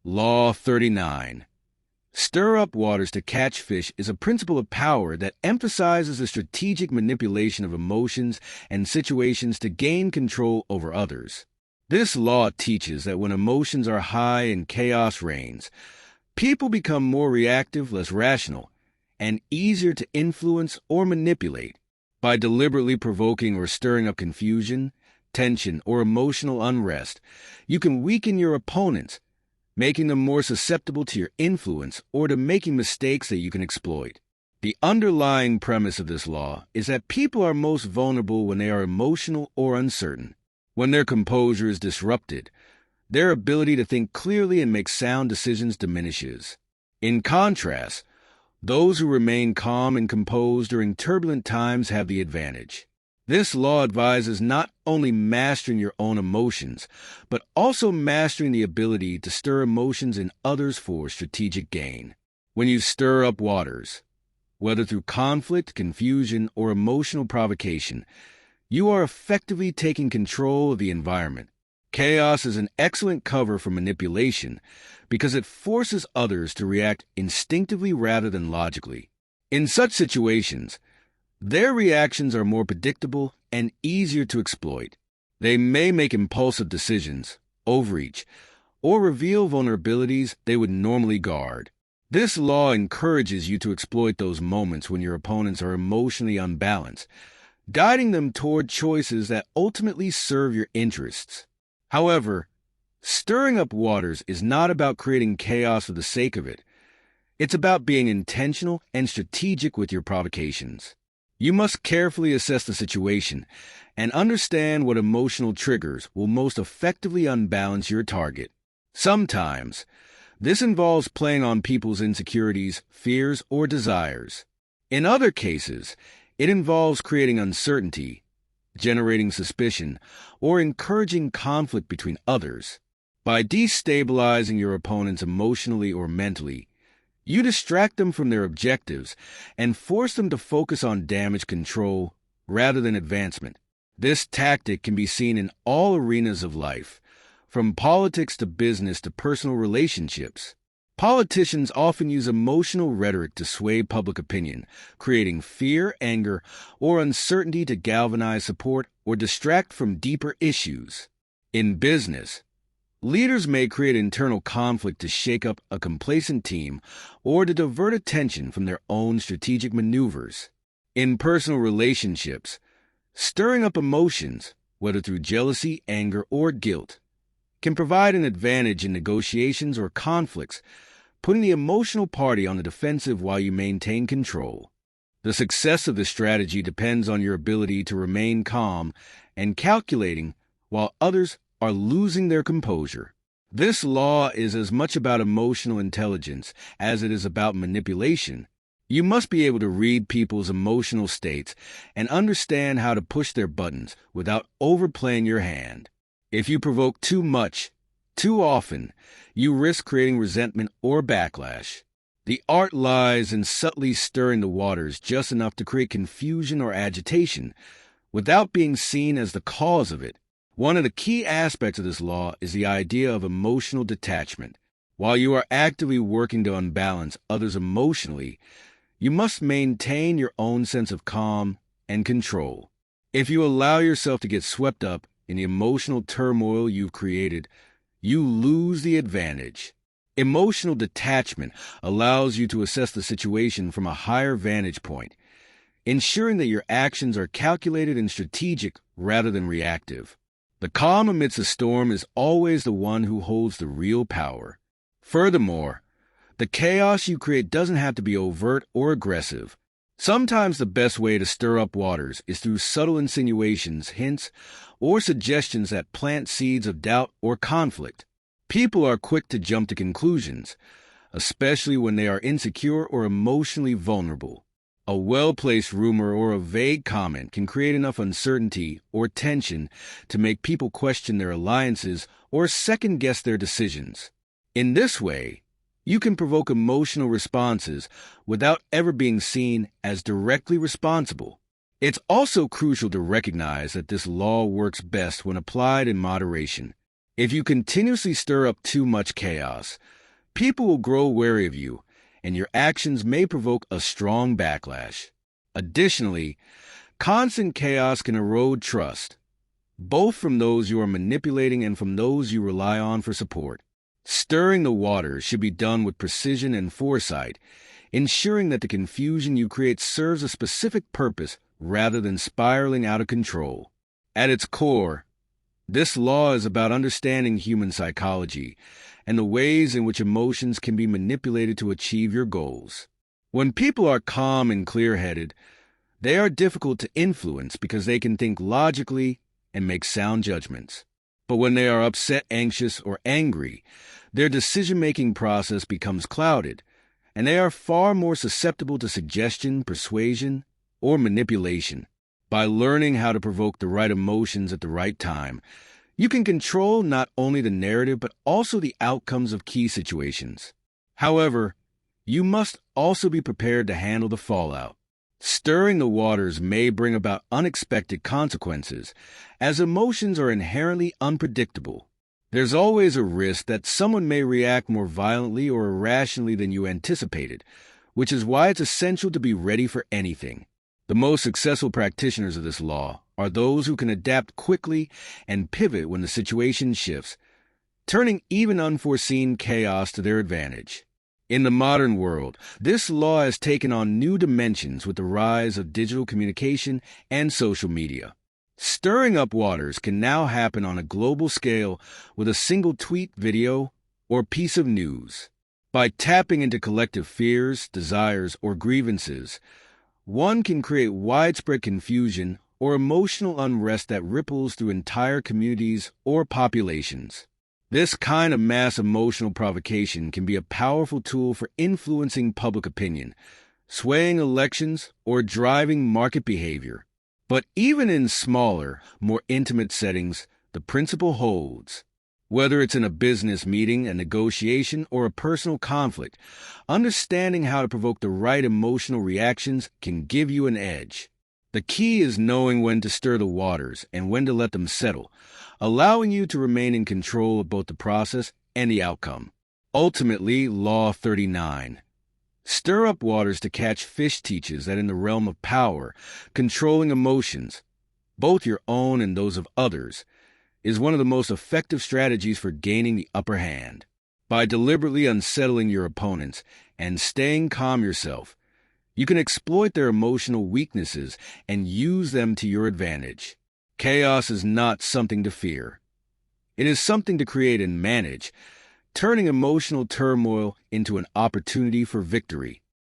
Law 39. Stir up waters to catch fish is a principle of power that emphasizes the strategic manipulation of emotions and situations to gain control over others. This law teaches that when emotions are high and chaos reigns, people become more reactive, less rational, and easier to influence or manipulate. By deliberately provoking or stirring up confusion, tension, or emotional unrest, you can weaken your opponents, making them more susceptible to your influence or to making mistakes that you can exploit. The underlying premise of this law is that people are most vulnerable when they are emotional or uncertain. When their composure is disrupted, their ability to think clearly and make sound decisions diminishes. In contrast, those who remain calm and composed during turbulent times have the advantage. This law advises not only mastering your own emotions, but also mastering the ability to stir emotions in others for strategic gain. When you stir up waters, whether through conflict, confusion, or emotional provocation, you are effectively taking control of the environment. Chaos is an excellent cover for manipulation because it forces others to react instinctively rather than logically. In such situations, their reactions are more predictable and easier to exploit. They may make impulsive decisions, overreach, or reveal vulnerabilities they would normally guard. This law encourages you to exploit those moments when your opponents are emotionally unbalanced, guiding them toward choices that ultimately serve your interests. However, stirring up waters is not about creating chaos for the sake of it. It's about being intentional and strategic with your provocations. You must carefully assess the situation and understand what emotional triggers will most effectively unbalance your target. Sometimes, this involves playing on people's insecurities, fears, or desires. In other cases, it involves creating uncertainty, generating suspicion, or encouraging conflict between others. By destabilizing your opponents emotionally or mentally, you distract them from their objectives and force them to focus on damage control rather than advancement. This tactic can be seen in all arenas of life, from politics to business to personal relationships. Politicians often use emotional rhetoric to sway public opinion, creating fear, anger, or uncertainty to galvanize support or distract from deeper issues. In business, leaders may create internal conflict to shake up a complacent team or to divert attention from their own strategic maneuvers. In personal relationships, stirring up emotions, whether through jealousy, anger, or guilt, can provide an advantage in negotiations or conflicts, putting the emotional party on the defensive while you maintain control. The success of this strategy depends on your ability to remain calm and calculating while others are losing their composure. This law is as much about emotional intelligence as it is about manipulation. You must be able to read people's emotional states and understand how to push their buttons without overplaying your hand. If you provoke too much, too often, you risk creating resentment or backlash. The art lies in subtly stirring the waters just enough to create confusion or agitation, without being seen as the cause of it. One of the key aspects of this law is the idea of emotional detachment. While you are actively working to unbalance others emotionally, you must maintain your own sense of calm and control. If you allow yourself to get swept up in the emotional turmoil you've created, you lose the advantage. Emotional detachment allows you to assess the situation from a higher vantage point, ensuring that your actions are calculated and strategic rather than reactive. The calm amidst a storm is always the one who holds the real power. Furthermore, the chaos you create doesn't have to be overt or aggressive. Sometimes the best way to stir up waters is through subtle insinuations, hints, or suggestions that plant seeds of doubt or conflict. People are quick to jump to conclusions, especially when they are insecure or emotionally vulnerable. A well-placed rumor or a vague comment can create enough uncertainty or tension to make people question their alliances or second-guess their decisions. In this way, you can provoke emotional responses without ever being seen as directly responsible. It's also crucial to recognize that this law works best when applied in moderation. If you continuously stir up too much chaos, people will grow wary of you, and your actions may provoke a strong backlash. Additionally, constant chaos can erode trust, both from those you are manipulating and from those you rely on for support. Stirring the waters should be done with precision and foresight, ensuring that the confusion you create serves a specific purpose rather than spiraling out of control. At its core, this law is about understanding human psychology and the ways in which emotions can be manipulated to achieve your goals. When people are calm and clear-headed, they are difficult to influence because they can think logically and make sound judgments. But when they are upset, anxious, or angry, their decision-making process becomes clouded, and they are far more susceptible to suggestion, persuasion, or manipulation. By learning how to provoke the right emotions at the right time, you can control not only the narrative but also the outcomes of key situations. However, you must also be prepared to handle the fallout. Stirring the waters may bring about unexpected consequences, as emotions are inherently unpredictable. There's always a risk that someone may react more violently or irrationally than you anticipated, which is why it's essential to be ready for anything. The most successful practitioners of this law are those who can adapt quickly and pivot when the situation shifts, turning even unforeseen chaos to their advantage. In the modern world, this law has taken on new dimensions with the rise of digital communication and social media. Stirring up waters can now happen on a global scale with a single tweet, video, or piece of news. By tapping into collective fears, desires, or grievances, one can create widespread confusion or emotional unrest that ripples through entire communities or populations. This kind of mass emotional provocation can be a powerful tool for influencing public opinion, swaying elections, or driving market behavior. But even in smaller, more intimate settings, the principle holds. Whether it's in a business meeting, a negotiation, or a personal conflict, understanding how to provoke the right emotional reactions can give you an edge. The key is knowing when to stir the waters and when to let them settle, allowing you to remain in control of both the process and the outcome. Ultimately, Law 39. Stir up waters to catch fish teaches that in the realm of power, controlling emotions, both your own and those of others, is one of the most effective strategies for gaining the upper hand. By deliberately unsettling your opponents and staying calm yourself, you can exploit their emotional weaknesses and use them to your advantage. Chaos is not something to fear. It is something to create and manage, turning emotional turmoil into an opportunity for victory.